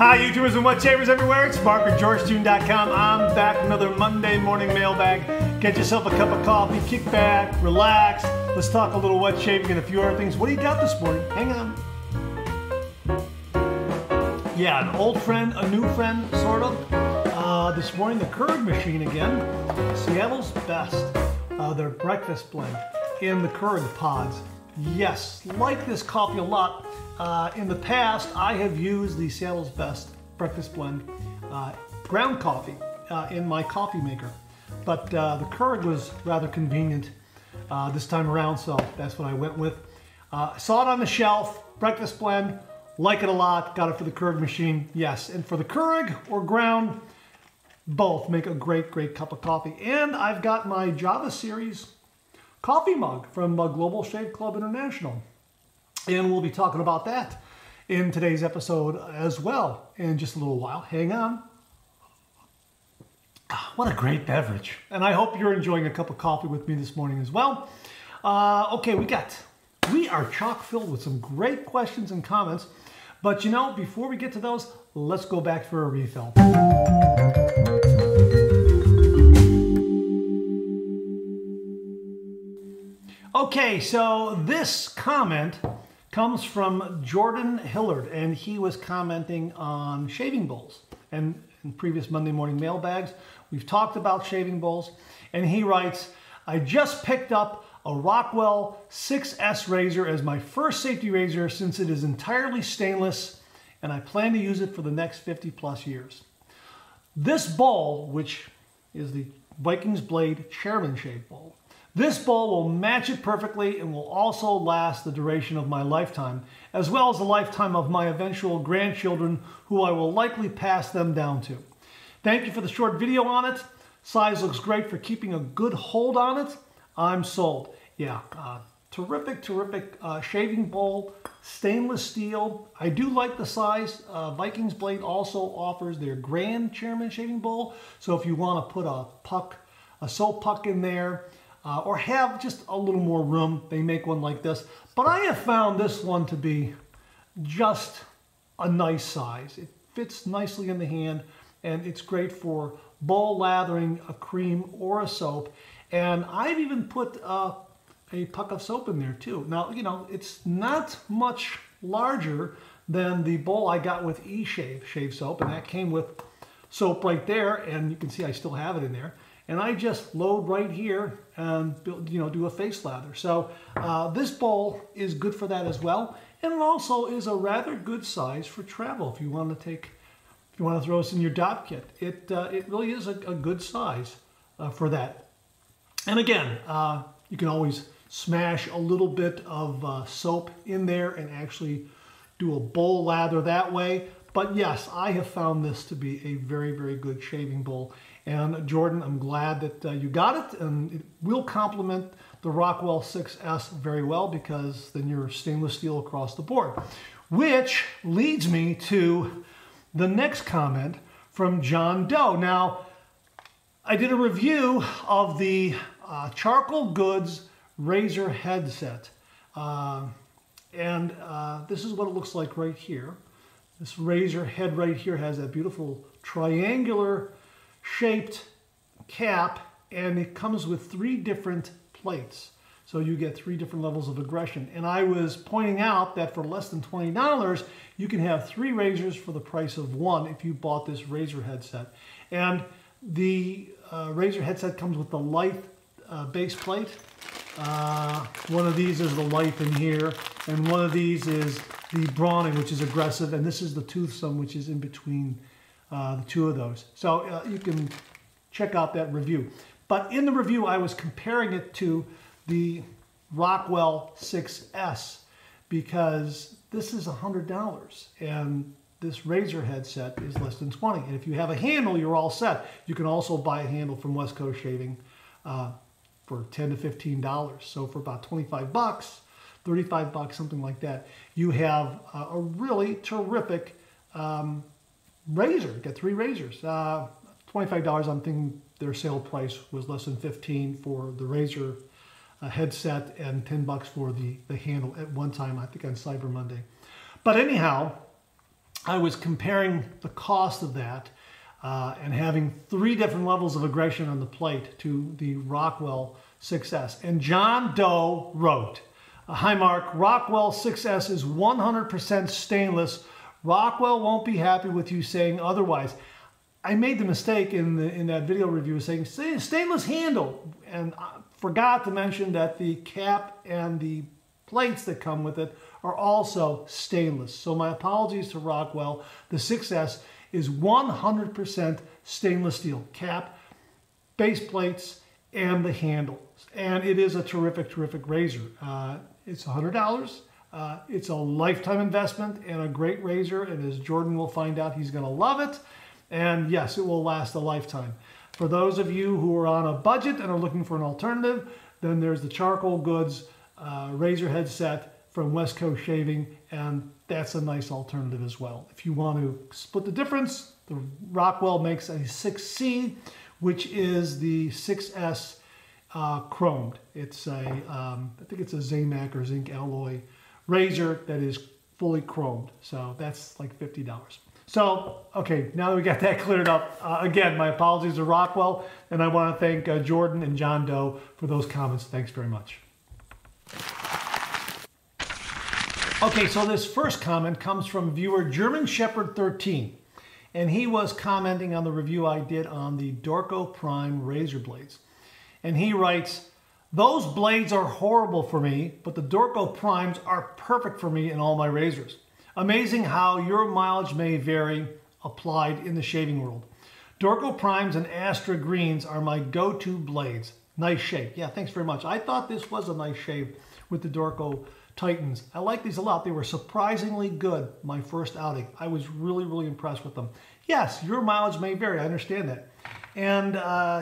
Hi, YouTubers and what shavers everywhere. It's Mark at GeorgeTune.com. I'm back another Monday morning mailbag. Get yourself a cup of coffee, kick back, relax. Let's talk a little wet shaving and a few other things. What do you got this morning? Hang on. Yeah, an old friend, a new friend, sort of. This morning, the Keurig machine again. Seattle's Best. Their breakfast blend in the Keurig pods. Yes, like this coffee a lot. In the past, I have used the Seattle's Best breakfast blend ground coffee in my coffee maker. But the Keurig was rather convenient this time around, so that's what I went with. Saw it on the shelf, breakfast blend, like it a lot, got it for the Keurig machine, yes. And for the Keurig or ground, both make a great, great cup of coffee. And I've got my Java Series coffee mug from Global Shave Club International. And we'll be talking about that in today's episode as well in just a little while. Hang on. What a great beverage. And I hope you're enjoying a cup of coffee with me this morning as well. Okay, we are chock filled with some great questions and comments. But you know, before we get to those, let's go back for a refill. Okay, so this comment comes from Jordan Hillard, and he was commenting on shaving bowls. And in previous Monday morning mailbags, we've talked about shaving bowls. And he writes, I just picked up a Rockwell 6S razor as my first safety razor since it is entirely stainless, and I plan to use it for the next 50 plus years. This bowl, which is the Vikings Blade Chairman Shave Bowl, this bowl will match it perfectly and will also last the duration of my lifetime, as well as the lifetime of my eventual grandchildren, who I will likely pass them down to. Thank you for the short video on it. Size looks great for keeping a good hold on it. I'm sold. Yeah, terrific, terrific shaving bowl, stainless steel. I do like the size. Vikings Blade also offers their Grand Chairman Shaving Bowl. So if you want to put a soap puck in there, or have just a little more room, they make one like this. But I have found this one to be just a nice size. It fits nicely in the hand, and it's great for bowl lathering a cream or a soap. And I've even put a puck of soap in there too. Now, you know, it's not much larger than the bowl I got with eShave shave soap, and that came with soap right there, and you can see I still have it in there. And I just load right here and do a face lather. So this bowl is good for that as well. And it also is a rather good size for travel if you want to throw this in your dop kit. It really is a good size for that. And again, you can always smash a little bit of soap in there and actually do a bowl lather that way. But yes, I have found this to be a very, very good shaving bowl. And Jordan, I'm glad that you got it, and it will complement the Rockwell 6S very well, because then you're stainless steel across the board. Which leads me to the next comment from John Doe. Now, I did a review of the Charcoal Goods razor headset, and this is what it looks like right here. This razor head right here has that beautiful triangular shaped cap, and it comes with 3 different plates. So you get 3 different levels of aggression. And I was pointing out that for less than $20, you can have 3 razors for the price of 1 if you bought this razor headset. And the razor headset comes with the Lithe base plate. One of these is the Lithe in here, and one of these is the Brawning, which is aggressive, and this is the Toothsome, which is in between the 2 of those. So you can check out that review. But in the review, I was comparing it to the Rockwell 6S, because this is $100 and this razor headset is less than $20. And if you have a handle, you're all set. You can also buy a handle from West Coast Shaving for $10 to $15. So for about 25 bucks, 35 bucks, something like that, you have a really terrific razor. You get 3 razors. $25, I'm thinking their sale price was less than $15 for the razor headset and $10 for the handle at one time, I think on Cyber Monday. But anyhow, I was comparing the cost of that and having 3 different levels of aggression on the plate to the Rockwell 6S. And John Doe wrote, "Hi Mark, Rockwell 6S is 100% stainless. Rockwell won't be happy with you saying otherwise." I made the mistake in that video review saying stainless handle, and I forgot to mention that the cap and the plates that come with it are also stainless. So my apologies to Rockwell. The 6S is 100% stainless steel. Cap, base plates, and the handle. And it is a terrific, terrific razor. It's $100. It's a lifetime investment and a great razor. And as Jordan will find out, he's going to love it. And yes, it will last a lifetime. For those of you who are on a budget and are looking for an alternative, then there's the Charcoal Goods razor head set from West Coast Shaving, and that's a nice alternative as well. If you want to split the difference, the Rockwell makes a 6C, which is the 6S chromed. It's a, I think it's a Zamac or zinc alloy razor that is fully chromed. So that's like $50. So, okay, now that we got that cleared up, again, my apologies to Rockwell, and I want to thank Jordan and John Doe for those comments. Thanks very much. Okay, so this first comment comes from viewer German Shepherd 13, and he was commenting on the review I did on the Dorco Prime razor blades. And he writes, "Those blades are horrible for me, but the Dorco Primes are perfect for me in all my razors. Amazing how your mileage may vary applied in the shaving world. Dorco Primes and Astra Greens are my go-to blades. Nice shave." Yeah, thanks very much. I thought this was a nice shave with the Dorco Titans. I like these a lot. They were surprisingly good my first outing. I was really, really impressed with them. Yes, your mileage may vary. I understand that. And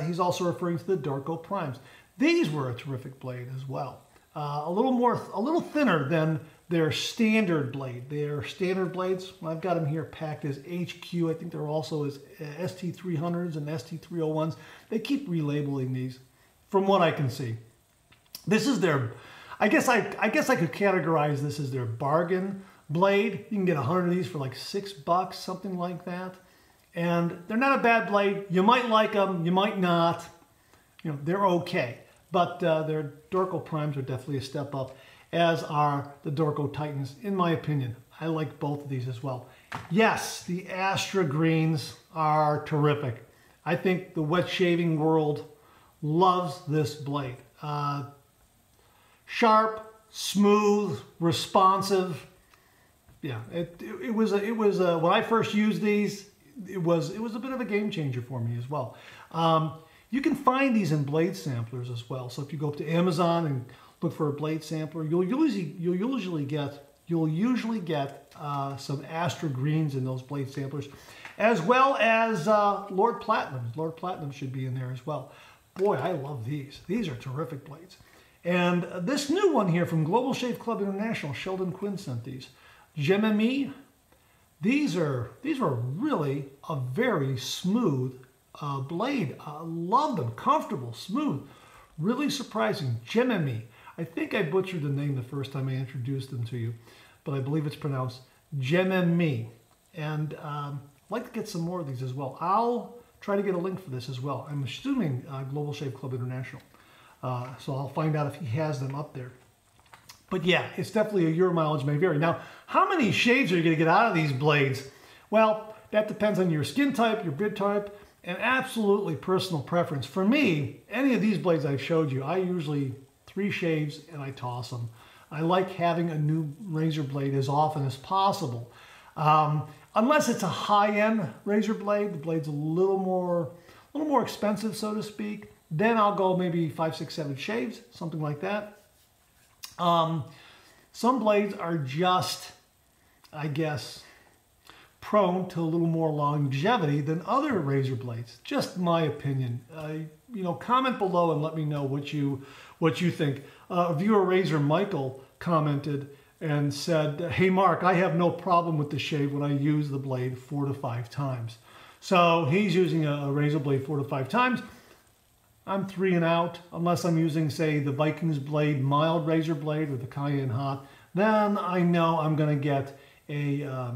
he's also referring to the Dorco Primes. These were a terrific blade as well. A little thinner than their standard blade. Their standard blades, I've got them here packed as HQ. I think they're also as ST300s and ST301s. They keep relabeling these, from what I can see. This is their, I guess I could categorize this as their bargain blade. You can get 100 of these for like $6, something like that. And they're not a bad blade. You might like them, you might not. You know, they're okay. But their Dorco Primes are definitely a step up, as are the Dorco Titans, in my opinion. I like both of these as well. Yes, the Astra Greens are terrific. I think the wet shaving world loves this blade. Sharp, smooth, responsive. Yeah, it was when I first used these, it was a bit of a game changer for me as well. You can find these in blade samplers as well. So if you go up to Amazon and look for a blade sampler, you'll usually get some Astra Greens in those blade samplers, as well as Lord Platinum. Lord Platinum should be in there as well. Boy, I love these. These are terrific blades. And this new one here from Global Shave Club International, Sheldon Quinn sent these. Gemini. These are really a very smooth blade. I love them. Comfortable, smooth, really surprising. Gemini. I think I butchered the name the first time I introduced them to you, but I believe it's pronounced Gemini. And I'd like to get some more of these as well. I'll try to get a link for this as well. I'm assuming Global Shave Club International. So I'll find out if he has them up there. But yeah, it's definitely a your mileage may vary. Now, how many shaves are you going to get out of these blades? Well, that depends on your skin type, your bit type, and absolutely personal preference. For me, any of these blades I've showed you, I usually 3 shaves and I toss them. I like having a new razor blade as often as possible. Unless it's a high-end razor blade, the blade's a little more expensive, so to speak. Then I'll go maybe 5, 6, 7 shaves, something like that. Some blades are just, I guess, prone to a little more longevity than other razor blades. Just my opinion. You know, comment below and let me know what you think. Viewer Razor Michael commented and said, "Hey Mark, I have no problem with the shave when I use the blade 4 to 5 times." So he's using a razor blade 4 to 5 times. I'm 3 and out, unless I'm using, say, the Vikings blade, mild razor blade, or the Cayenne Hot. Then I know I'm going to get a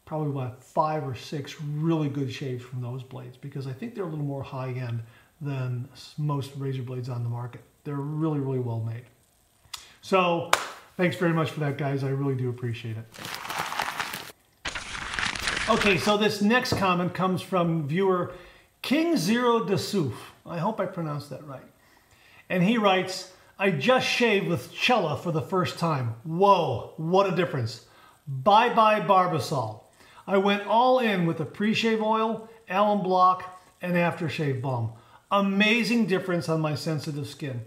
probably about 5 or 6 really good shaves from those blades, because I think they're a little more high end than most razor blades on the market. They're really, really well made. So thanks very much for that, guys. I really do appreciate it. Okay, so this next comment comes from viewer King Zero Desouf. I hope I pronounced that right. And he writes, I just shaved with Cella for the first time. Whoa, what a difference. Bye-bye Barbasol. I went all in with the pre-shave oil, alum block, and aftershave balm. Amazing difference on my sensitive skin.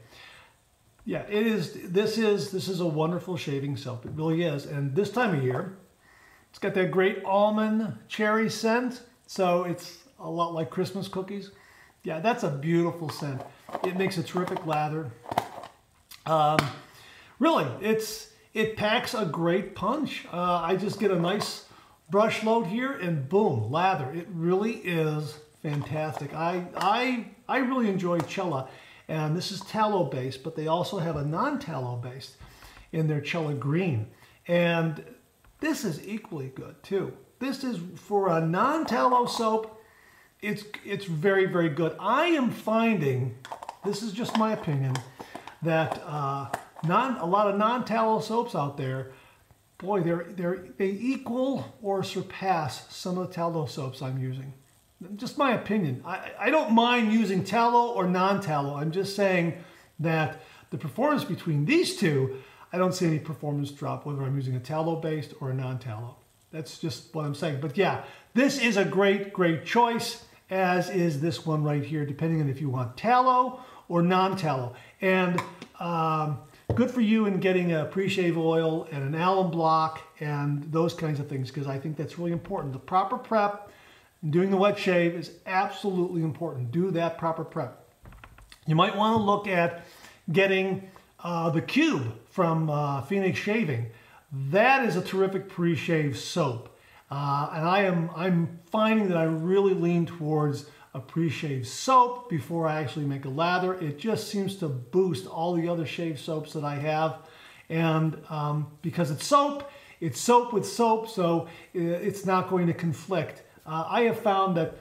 Yeah, it is. This is a wonderful shaving soap. It really is. And this time of year, it's got that great almond cherry scent. So it's a lot like Christmas cookies. Yeah, that's a beautiful scent. It makes a terrific lather. Really, it packs a great punch. I just get a nice brush load here and boom, lather. It really is fantastic. I really enjoy Cella, and this is tallow based, but they also have a non-tallow based in their Cella Green, and this is equally good too. This is for a non-tallow soap. It's very, very good. I am finding, this is just my opinion, that a lot of non-tallow soaps out there, boy, they equal or surpass some of the tallow soaps I'm using. Just my opinion. I don't mind using tallow or non-tallow. I'm just saying that the performance between these two, I don't see any performance drop whether I'm using a tallow-based or a non-tallow. That's just what I'm saying. But yeah, this is a great, great choice, as is this one right here, depending on if you want tallow or non-tallow. And good for you in getting a pre-shave oil and an alum block and those kinds of things, because I think that's really important. The proper prep, doing the wet shave is absolutely important. Do that proper prep. You might want to look at getting the Cube from Phoenix Shaving. That is a terrific pre-shave soap. And I'm finding that I really lean towards a pre-shave soap before I actually make a lather. It just seems to boost all the other shave soaps that I have. And because it's soap with soap, so it's not going to conflict. I have found that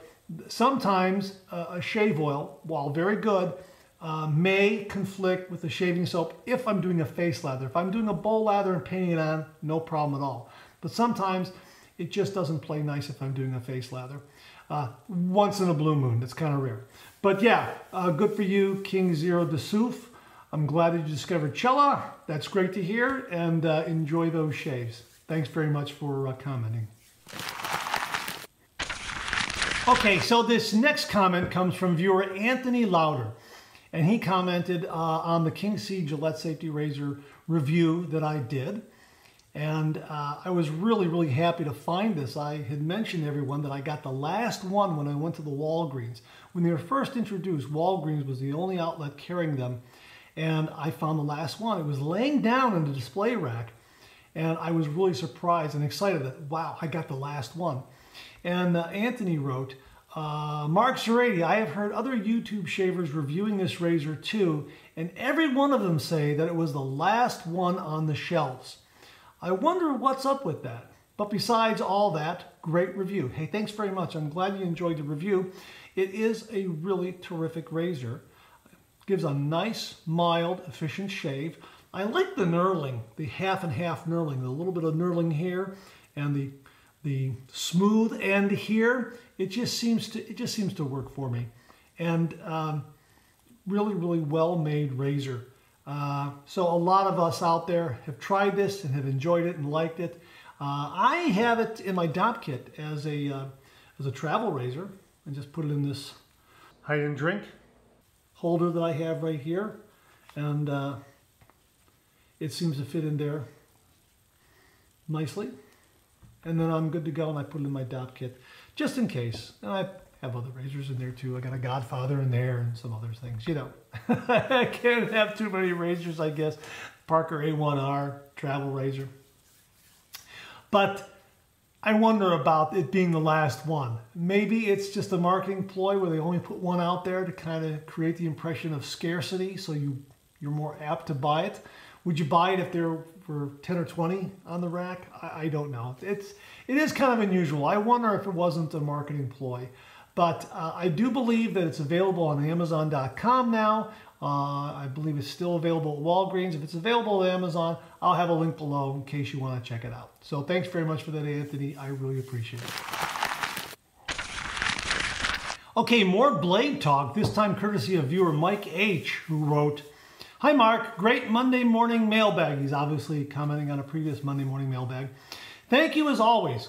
sometimes a shave oil, while very good, may conflict with the shaving soap if I'm doing a face lather. If I'm doing a bowl lather and painting it on, no problem at all. But sometimes it just doesn't play nice if I'm doing a face lather. Once in a blue moon, that's kind of rare. But yeah, good for you, King Zero Desouf. I'm glad that you discovered Cella. That's great to hear, and enjoy those shaves. Thanks very much for commenting. Okay, so this next comment comes from viewer Anthony Lauder, and he commented on the King C Gillette Safety Razor review that I did. And I was really, really happy to find this. I had mentioned to everyone that I got the last one when I went to the Walgreens. When they were first introduced, Walgreens was the only outlet carrying them, and I found the last one. It was laying down in the display rack, and I was really surprised and excited that, wow, I got the last one. And Anthony wrote, Mark Zerati, I have heard other YouTube shavers reviewing this razor too, and every one of them say that it was the last one on the shelves. I wonder what's up with that. But besides all that, great review. Hey, thanks very much. I'm glad you enjoyed the review. It is a really terrific razor. It gives a nice, mild, efficient shave. I like the knurling, the half and half knurling, the little bit of knurling here and the smooth end here. It just seems to work for me. And really, really well-made razor. So a lot of us out there have tried this and have enjoyed it and liked it. I have it in my dop kit as a travel razor. I just put it in this hide and drink holder that I have right here, and it seems to fit in there nicely. And then I'm good to go, and I put it in my dop kit just in case. And I have other razors in there too. I got a Godfather in there and some other things. You know, I can't have too many razors, I guess. Parker A1R travel razor. But I wonder about it being the last one. Maybe it's just a marketing ploy where they only put one out there to kind of create the impression of scarcity, so you're more apt to buy it. Would you buy it if there were 10 or 20 on the rack? I don't know. It's it is kind of unusual. I wonder if it wasn't a marketing ploy. But I do believe that it's available on Amazon.com now. I believe it's still available at Walgreens. If it's available at Amazon, I'll have a link below in case you want to check it out. So thanks very much for that, Anthony. I really appreciate it. Okay, more blade talk, this time courtesy of viewer Mike H., who wrote, "Hi Mark, great Monday morning mailbag." He's obviously commenting on a previous Monday morning mailbag. "Thank you as always.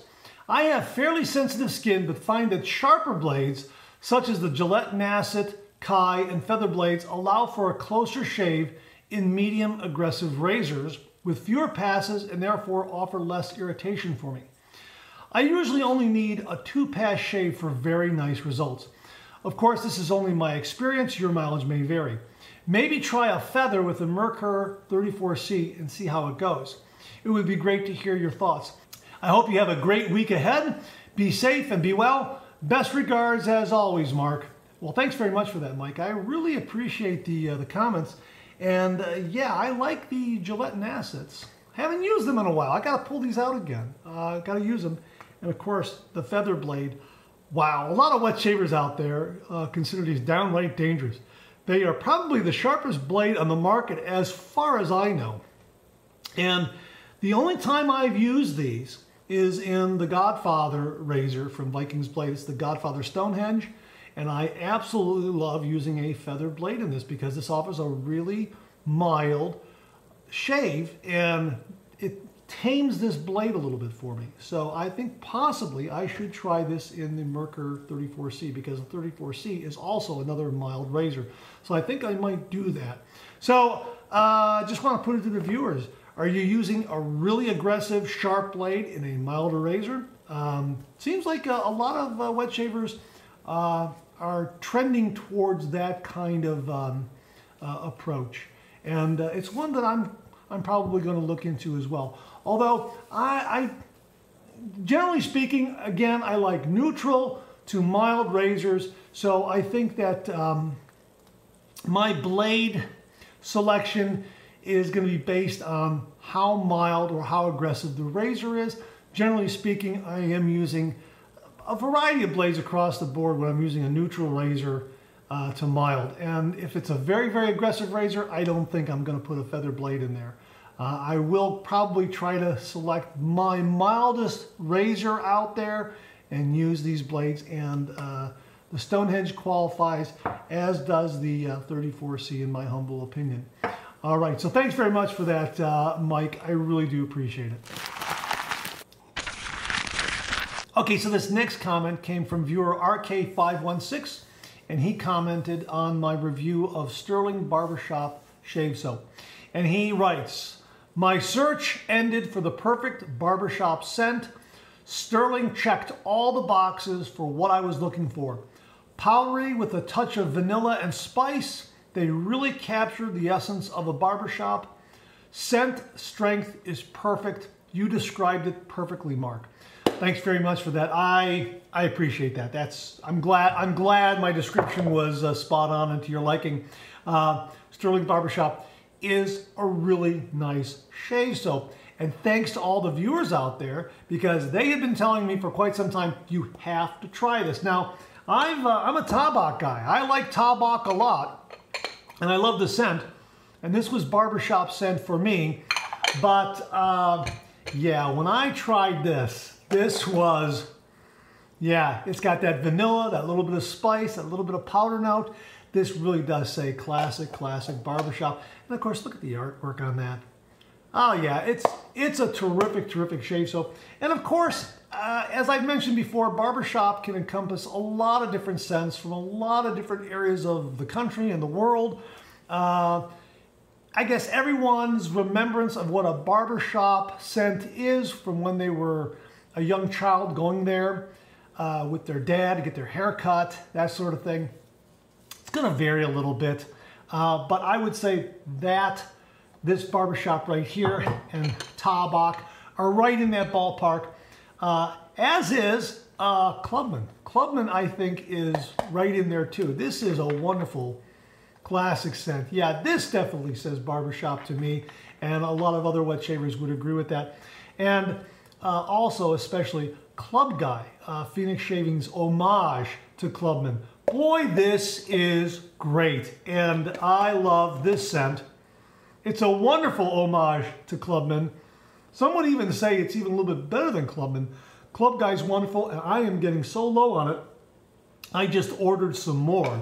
I have fairly sensitive skin, but find that sharper blades, such as the Gillette Nasset, Kai, and feather blades, allow for a closer shave in medium aggressive razors with fewer passes and therefore offer less irritation for me. I usually only need a 2-pass shave for very nice results. Of course, this is only my experience. Your mileage may vary. Maybe try a feather with the Merkur 34C and see how it goes. It would be great to hear your thoughts. I hope you have a great week ahead. Be safe and be well. Best regards as always, Mark." Well, thanks very much for that, Mike. I really appreciate the comments. And yeah, I like the Gillette Nassets. Haven't used them in a while. I got to pull these out again. Got to use them. And of course, the feather blade. Wow, a lot of wet shavers out there consider these downright dangerous. They are probably the sharpest blade on the market as far as I know. And the only time I've used these is in the Godfather razor from Vikings Blade. It's the Godfather Stonehenge. And I absolutely love using a feather blade in this because this offers a really mild shave and it tames this blade a little bit for me. So I think possibly I should try this in the Merkur 34C because the 34C is also another mild razor. So I think I might do that. So I just want to put it to the viewers. Are you using a really aggressive, sharp blade in a milder razor? Seems like a lot of wet shavers are trending towards that kind of approach. And it's one that I'm probably going to look into as well. Although, I generally speaking, again, I like neutral to mild razors. So I think that my blade selection is going to be based on how mild or how aggressive the razor is. Generally speaking, I am using a variety of blades across the board when I'm using a neutral razor to mild. And if it's a very, very aggressive razor, I don't think I'm going to put a feather blade in there. I will probably try to select my mildest razor out there and use these blades. And the Stonehenge qualifies, as does the 34C in my humble opinion. All right, so thanks very much for that, Mike. I really do appreciate it. Okay, so this next comment came from viewer RK516, and he commented on my review of Sterling Barbershop Shave Soap. And he writes, "My search ended for the perfect barbershop scent. Sterling checked all the boxes for what I was looking for. Powdery with a touch of vanilla and spice. They really captured the essence of a barbershop. Scent strength is perfect. You described it perfectly, Mark." Thanks very much for that. I appreciate that. I'm glad my description was spot on and to your liking. Sterling Barbershop is a really nice shave soap. And thanks to all the viewers out there, because they had been telling me for quite some time, you have to try this. Now, I'm a Tabac guy. I like Tabac a lot. And I love the scent, and this was barbershop scent for me. But yeah, when I tried this was, yeah, it's got that vanilla, that little bit of spice, that little bit of powder note. This really does say classic, classic barbershop. And of course, look at the artwork on that. Oh yeah, it's a terrific, terrific shave soap. And of course, as I've mentioned before, barbershop can encompass a lot of different scents from a lot of different areas of the country and the world. I guess everyone's remembrance of what a barbershop scent is from when they were a young child going there with their dad to get their hair cut, that sort of thing. It's going to vary a little bit, but I would say that this barbershop right here and Tabac are right in that ballpark, as is Clubman. Clubman, I think, is right in there too. This is a wonderful classic scent. Yeah, this definitely says barbershop to me, and a lot of other wet shavers would agree with that. And also especially Club Guy, Phoenix Shavings homage to Clubman. Boy, this is great, and I love this scent. It's a wonderful homage to Clubman. Some would even say it's even a little bit better than Clubman. Club Guy's wonderful, and I am getting so low on it, I just ordered some more.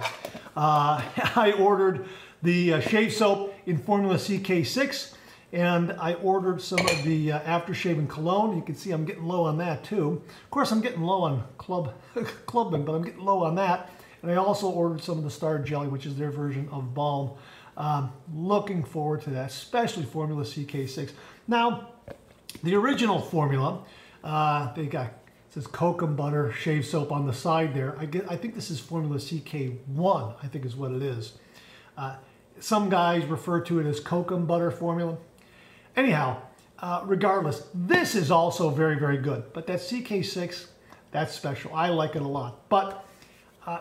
I ordered the shave soap in Formula CK6, and I ordered some of the after-shaving cologne. You can see I'm getting low on that too. Of course, I'm getting low on Clubman, but I'm getting low on that. And I also ordered some of the Star Jelly, which is their version of balm. Looking forward to that, especially Formula CK6. Now, the original formula, they got, it says Kokum Butter Shave Soap on the side there. I think this is Formula CK1, I think is what it is. Some guys refer to it as Kokum Butter formula. Anyhow, regardless, this is also very, very good. But that CK6, that's special. I like it a lot. But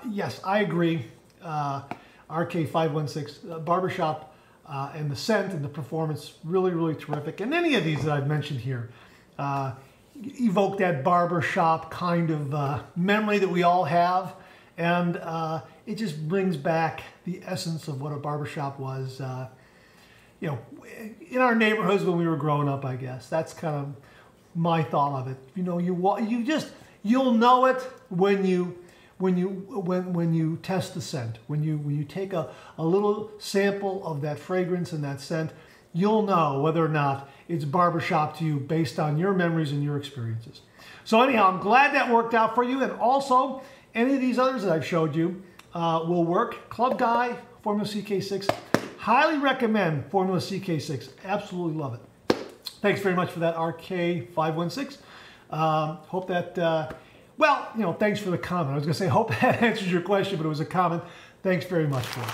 yes, I agree. RK516 Barbershop and the scent and the performance, really, really terrific. And any of these that I've mentioned here evoke that barbershop kind of memory that we all have. And it just brings back the essence of what a barbershop was, you know, in our neighborhoods when we were growing up, I guess. That's kind of my thought of it. You know, you'll know it when you test the scent. When you take a little sample of that fragrance and that scent, you'll know whether or not it's barbershop to you based on your memories and your experiences. So anyhow, I'm glad that worked out for you. And also, any of these others that I've showed you will work. Club Guy, Formula CK6. Highly recommend Formula CK6. Absolutely love it. Thanks very much for that, RK516. Hope that, well, you know, thanks for the comment. I was going to say, hope that answers your question, but it was a comment. Thanks very much for it.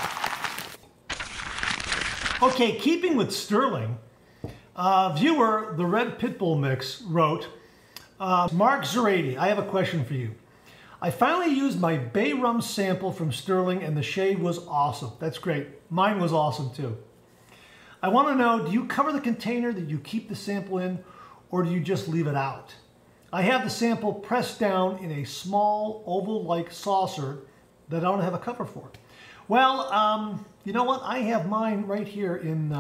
Okay, keeping with Sterling, viewer, the Red Pitbull Mix wrote, Mark Zerati, I have a question for you. I finally used my Bay Rum sample from Sterling and the shave was awesome. That's great. Mine was awesome too. I want to know, do you cover the container that you keep the sample in, or do you just leave it out? I have the sample pressed down in a small oval-like saucer that I don't have a cover for. Well, you know what? I have mine right here in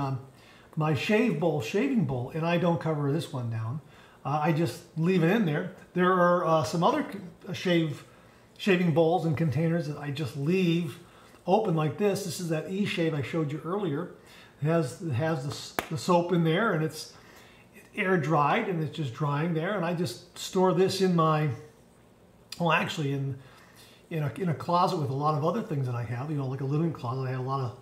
my shaving bowl, and I don't cover this one down. I just leave it in there. There are some other shaving bowls and containers that I just leave open like this. This is that E-shave I showed you earlier. It has the soap in there, and it's air dried, and it's just drying there. And I just store this in my, well, actually in a closet with a lot of other things that I have. You know, like a living closet. I have a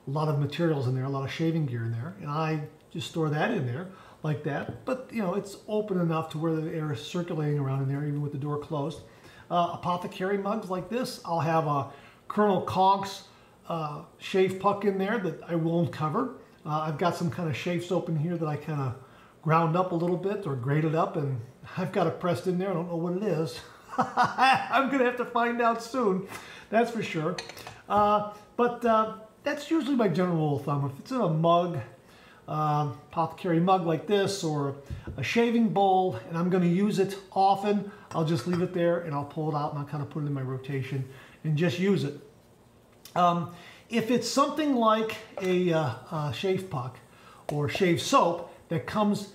lot of materials in there, a lot of shaving gear in there, and I just store that in there like that. But you know, it's open enough to where the air is circulating around in there, even with the door closed. Apothecary mugs like this. I'll have a Colonel Conk's shave puck in there that I won't cover. I've got some kind of shave soap in here that I kind of ground up a little bit or grated up, and I've got it pressed in there. I don't know what it is. I'm going to have to find out soon, that's for sure. But that's usually my general rule of thumb. If it's in a mug, apothecary mug like this, or a shaving bowl, and I'm going to use it often, I'll just leave it there and I'll pull it out and I'll kind of put it in my rotation and just use it. If it's something like a shave puck or shave soap that comes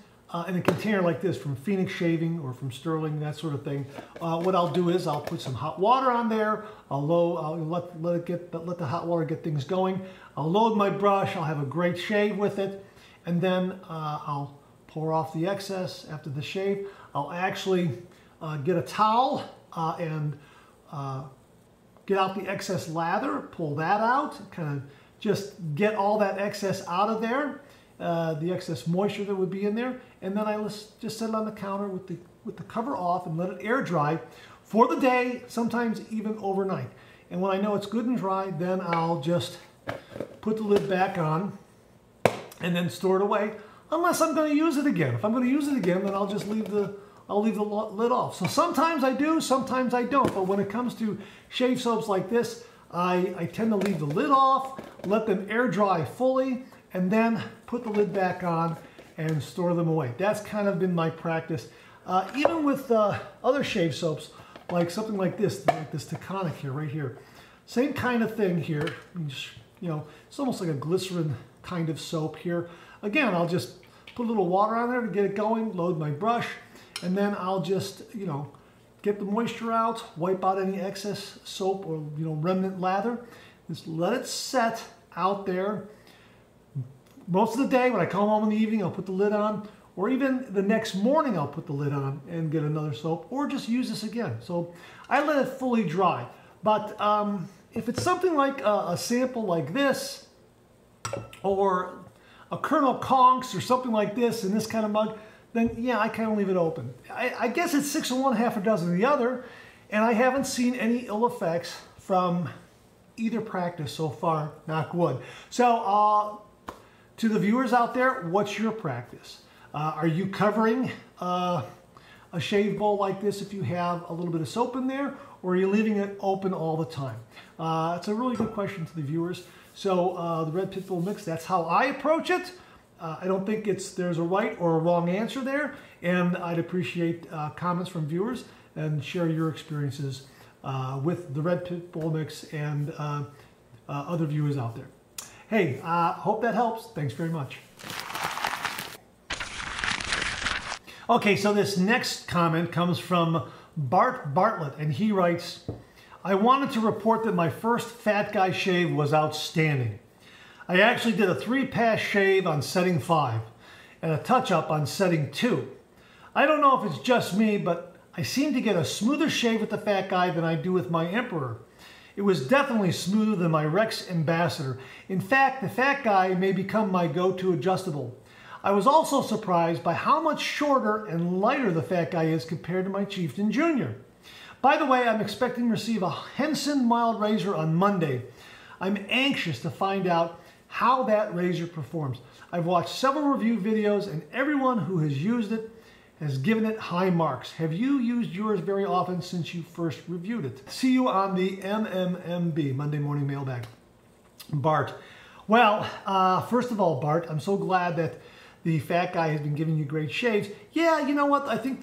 in a container like this from Phoenix Shaving or from Sterling, that sort of thing, what I'll do is I'll put some hot water on there. I'll let the hot water get things going. I'll load my brush. I'll have a great shave with it, and then I'll pour off the excess after the shave. I'll actually get a towel and get out the excess lather, pull that out, kind of just get all that excess out of there. The excess moisture that would be in there, and then I just set it on the counter with the cover off and let it air dry for the day, sometimes even overnight. And when I know it's good and dry, then I'll just put the lid back on and then store it away, unless I'm going to use it again. If I'm going to use it again, then I'll just leave the lid off. So sometimes I do, sometimes I don't. But when it comes to shave soaps like this, I tend to leave the lid off, let them air dry fully, and then put the lid back on and store them away. That's kind of been my practice. Even with other shave soaps, like something like this Taconic here, right here. Same kind of thing here. You know, it's almost like a glycerin kind of soap here. Again, I'll just put a little water on there to get it going, load my brush, and then I'll just, you know, get the moisture out, wipe out any excess soap or, you know, remnant lather. Just let it set out there. Most of the day, when I come home in the evening, I'll put the lid on, or even the next morning I'll put the lid on and get another soap, or just use this again. So I let it fully dry. But if it's something like a sample like this, or a Colonel Conks or something like this in this kind of mug, then yeah, I kind of leave it open. I guess it's 6 of one, half a dozen of the other, and I haven't seen any ill effects from either practice so far, knock wood. So to the viewers out there, what's your practice? Are you covering a shave bowl like this if you have a little bit of soap in there, or are you leaving it open all the time? It's a really good question to the viewers. So the Red Pit Bull Mix, that's how I approach it. I don't think there's a right or a wrong answer there, and I'd appreciate comments from viewers and share your experiences with the Red Pit Bull Mix and other viewers out there. Hey, hope that helps. Thanks very much. Okay, so this next comment comes from Bart Bartlett, and he writes, I wanted to report that my first fat guy shave was outstanding. I actually did a 3-pass shave on setting 5 and a touch-up on setting 2. I don't know if it's just me, but I seem to get a smoother shave with the fat guy than I do with my Emperor. It was definitely smoother than my Rex Ambassador. In fact, the fat guy may become my go-to adjustable. I was also surprised by how much shorter and lighter the fat guy is compared to my Chieftain Jr. By the way, I'm expecting to receive a Henson mild razor on Monday. I'm anxious to find out how that razor performs. I've watched several review videos and everyone who has used it has given it high marks. Have you used yours very often since you first reviewed it? See you on the MMMB, Monday Morning Mailbag. Bart. Well, first of all, Bart, I'm so glad that the fat guy has been giving you great shaves. Yeah, you know what? I think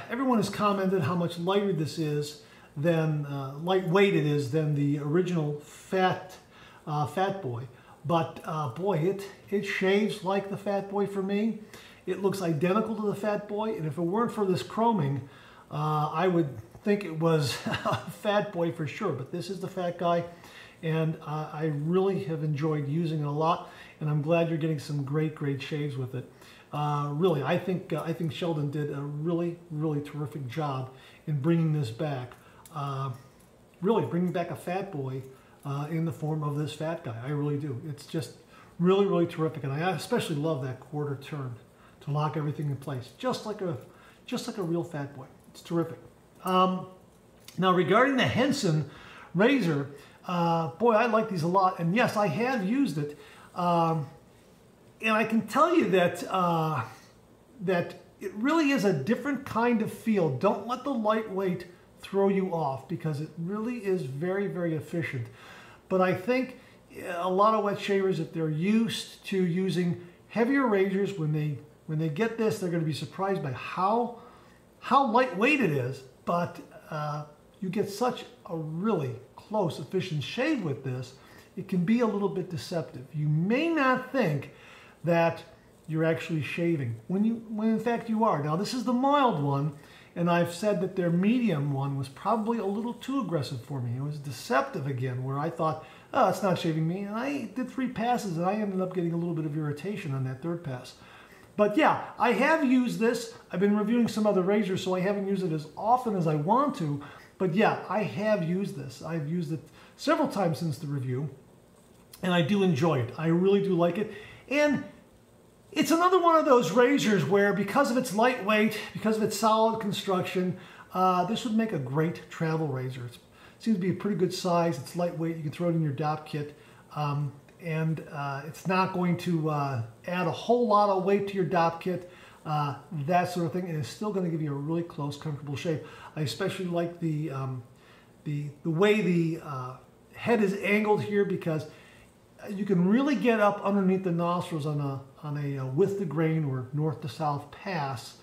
everyone has commented how much lighter this is than, lightweight it is than the original Fat Boy. But boy, it shaves like the Fat Boy for me. It looks identical to the Fat Boy, and if it weren't for this chroming, I would think it was a Fat Boy for sure. But this is the fat guy, and I really have enjoyed using it a lot, and I'm glad you're getting some great shaves with it. Really, I think Sheldon did a really terrific job in bringing this back. Really bringing back a Fat Boy in the form of this fat guy. I really do. It's just really terrific, and I especially love that quarter turn to lock everything in place, just like a real Fat Boy. It's terrific. Now regarding the Henson razor, boy, I like these a lot, and yes, I have used it, and I can tell you that that it really is a different kind of feel. Don't let the lightweight throw you off, because it really is very efficient. But I think a lot of wet shavers, if they're used to using heavier razors, when they get this, they're going to be surprised by how lightweight it is. But you get such a really close, efficient shave with this, it can be a little bit deceptive. You may not think that you're actually shaving when in fact you are. Now this is the mild one, and I've said that their medium one was probably a little too aggressive for me. It was deceptive again, where I thought, oh, it's not shaving me. And I did 3 passes, and I ended up getting a little bit of irritation on that 3rd pass. But yeah, I have used this. I've been reviewing some other razors, so I haven't used it as often as I want to. But yeah, I have used this. I've used it several times since the review, and I do enjoy it. I really do like it. And it's another one of those razors where, because of its lightweight, because of its solid construction, this would make a great travel razor. It seems to be a pretty good size. It's lightweight. You can throw it in your dop kit. And it's not going to add a whole lot of weight to your dop kit, that sort of thing. And it's still going to give you a really close, comfortable shave. I especially like the way the head is angled here, because you can really get up underneath the nostrils on a with the grain or north to south pass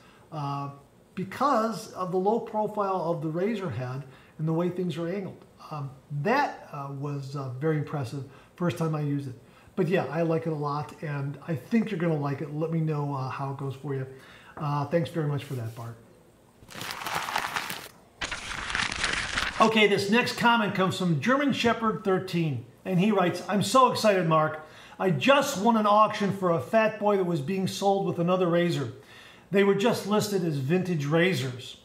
because of the low profile of the razor head and the way things are angled. That was very impressive first time I used it. But yeah, I like it a lot, and I think you're going to like it. Let me know how it goes for you. Thanks very much for that, Bart. Okay, this next comment comes from German Shepherd 13, and he writes, I'm so excited, Mark. I just won an auction for a Fat Boy that was being sold with another razor. They were just listed as vintage razors.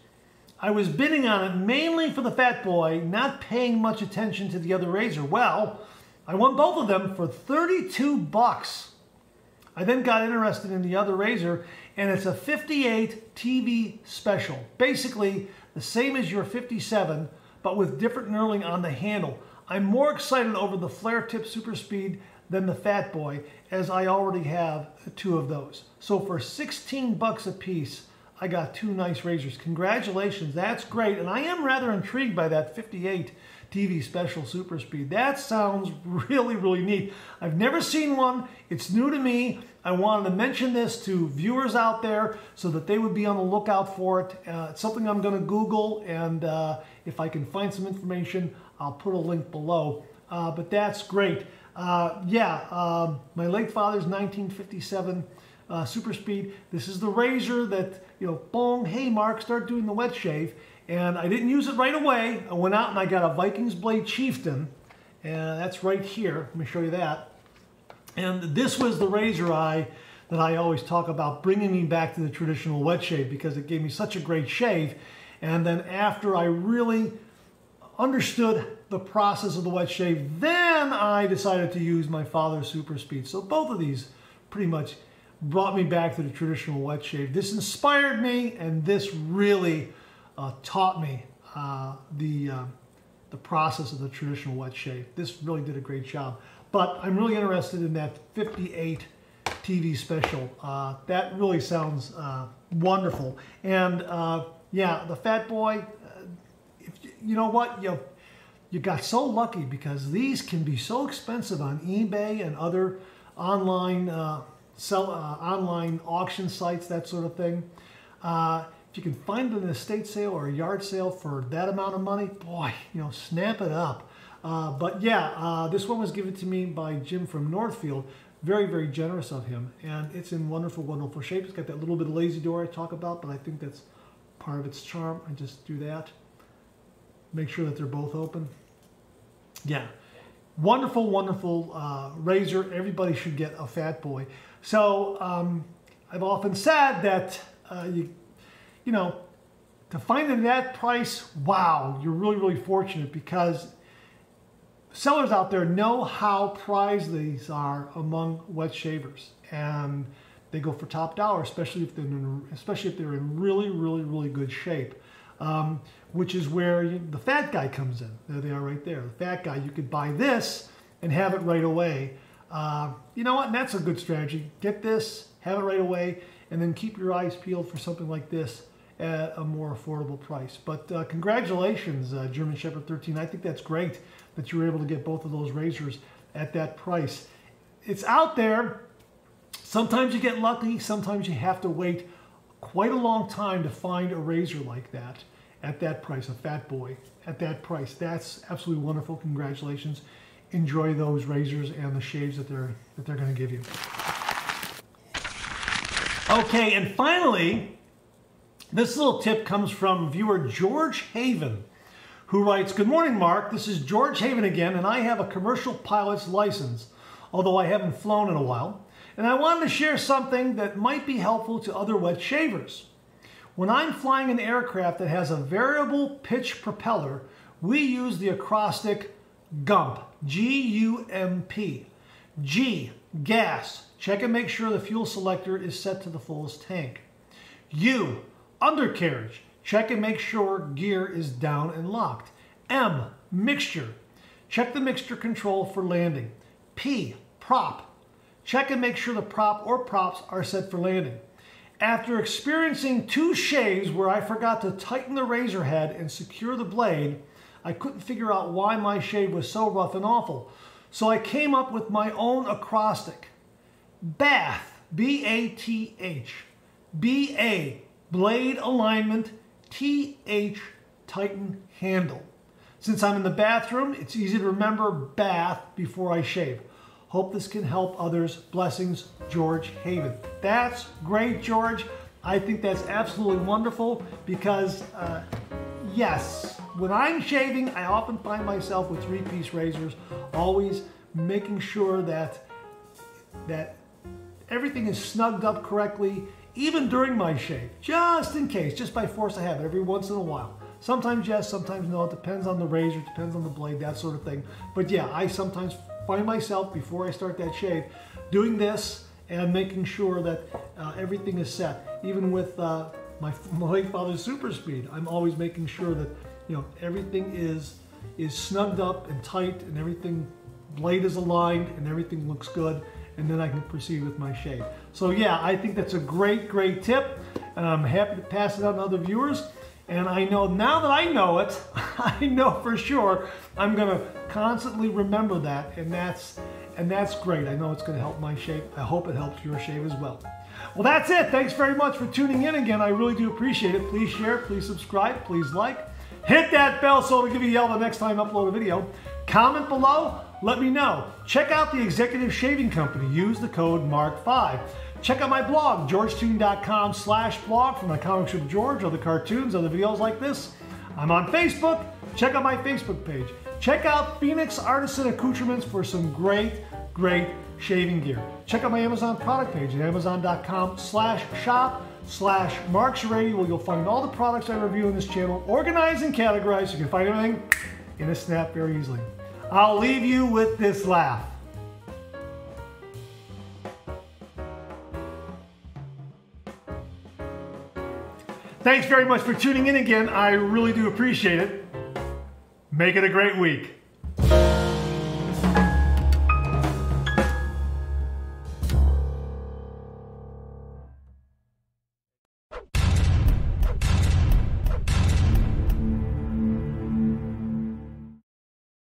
I was bidding on it mainly for the Fat Boy, not paying much attention to the other razor. Well, I won both of them for 32 bucks. I then got interested in the other razor, and it's a 58 TV special. Basically, the same as your 57, but with different knurling on the handle. I'm more excited over the flare tip super speed than the Fat Boy, as I already have 2 of those. So for 16 bucks a piece, I got 2 nice razors. Congratulations, that's great. And I am rather intrigued by that 58 TV special super speed. That sounds really, really neat. I've never seen one. It's new to me. I wanted to mention this to viewers out there so that they would be on the lookout for it. It's something I'm going to Google, and if I can find some information, I'll put a link below. But that's great. My late father's 1957 super speed. This is the razor that, you know, boom, hey Mark, start doing the wet shave. And I didn't use it right away. I went out and I got a Vikings blade Chieftain, and that's right here. Let me show you that. And this was the razor that I always talk about bringing me back to the traditional wet shave, because it gave me such a great shave. And then after I really understood the process of the wet shave, then I decided to use my father's super speed. So both of these pretty much brought me back to the traditional wet shave. This inspired me, and this really taught me the process of the traditional wet shave. This really did a great job. But I'm really interested in that 58 TV special. That really sounds wonderful. And yeah, the Fat Boy, you know what? You got so lucky, because these can be so expensive on eBay and other online online auction sites, that sort of thing. If you can find an estate sale or a yard sale for that amount of money, boy, you know, snap it up. But yeah, this one was given to me by Jim from Northfield. Very, very generous of him. And it's in wonderful, wonderful shape. It's got that little bit of lazy door I talk about, but I think that's part of its charm. I just do that. Make sure that they're both open. Yeah. Wonderful, wonderful razor. Everybody should get a Fat Boy. So I've often said that you know, to find it at that price, wow, you're really, really fortunate, because sellers out there know how prized these are among wet shavers, and they go for top dollar, especially if they're in really, really, really good shape. Which is where the Fat Guy comes in. There they are right there. The Fat Guy, you could buy this and have it right away. You know what? And that's a good strategy. Get this, have it right away, and then keep your eyes peeled for something like this at a more affordable price. But congratulations, German Shepherd 13. I think that's great that you were able to get both of those razors at that price. It's out there. Sometimes you get lucky. Sometimes you have to wait quite a long time to find a razor like that at that price, a Fat Boy at that price. That's absolutely wonderful. Congratulations. Enjoy those razors and the shaves that they're going to give you. Okay, and finally, this little tip comes from viewer George Haven, who writes, "Good morning, Mark. This is George Haven again, and I have a commercial pilot's license, although I haven't flown in a while. And I wanted to share something that might be helpful to other wet shavers. When I'm flying an aircraft that has a variable pitch propeller, we use the acrostic GUMP, G-U-M-P. G, gas. Check and make sure the fuel selector is set to the fullest tank. U, undercarriage. Check and make sure gear is down and locked. M, mixture. Check the mixture control for landing. P, prop. Check and make sure the prop or props are set for landing. After experiencing 2 shaves where I forgot to tighten the razor head and secure the blade, I couldn't figure out why my shave was so rough and awful. So I came up with my own acrostic. BATH, B-A-T-H. B-A, blade alignment TH Titan handle. Since I'm in the bathroom, it's easy to remember bath before I shave. Hope this can help others. Blessings, George Haven. That's great, George. I think that's absolutely wonderful because, yes, when I'm shaving, I often find myself with 3-piece razors, always making sure that everything is snugged up correctly, even during my shave, just in case, just by force of habit, every once in a while. Sometimes yes, sometimes no. It depends on the razor, depends on the blade, that sort of thing. But yeah, I sometimes find myself, before I start that shave, doing this and making sure that everything is set. Even with my late father's super speed, I'm always making sure that everything is snugged up and tight, and everything, blade is aligned, and everything looks good, and then I can proceed with my shave. So yeah, I think that's a great, great tip, and I'm happy to pass it on to other viewers. And I know, now that I know it, I know for sure I'm going to constantly remember that, and that's great. I know it's going to help my shave. I hope it helps your shave as well. Well, that's it. Thanks very much for tuning in again. I really do appreciate it. Please share, please subscribe, please like. Hit that bell so it'll give you a yell the next time I upload a video. Comment below. Let me know. Check out the Executive Shaving Company. Use the code MARK5. Check out my blog, georgetoon.com/blog, for my comic strip George, other cartoons, other videos like this. I'm on Facebook. Check out my Facebook page. Check out Phoenix Artisan Accoutrements for some great, great shaving gear. Check out my Amazon product page at amazon.com/shop/marksrady, where you'll find all the products I review on this channel, organized and categorized so you can find everything in a snap very easily. I'll leave you with this laugh. Thanks very much for tuning in again. I really do appreciate it. Make it a great week.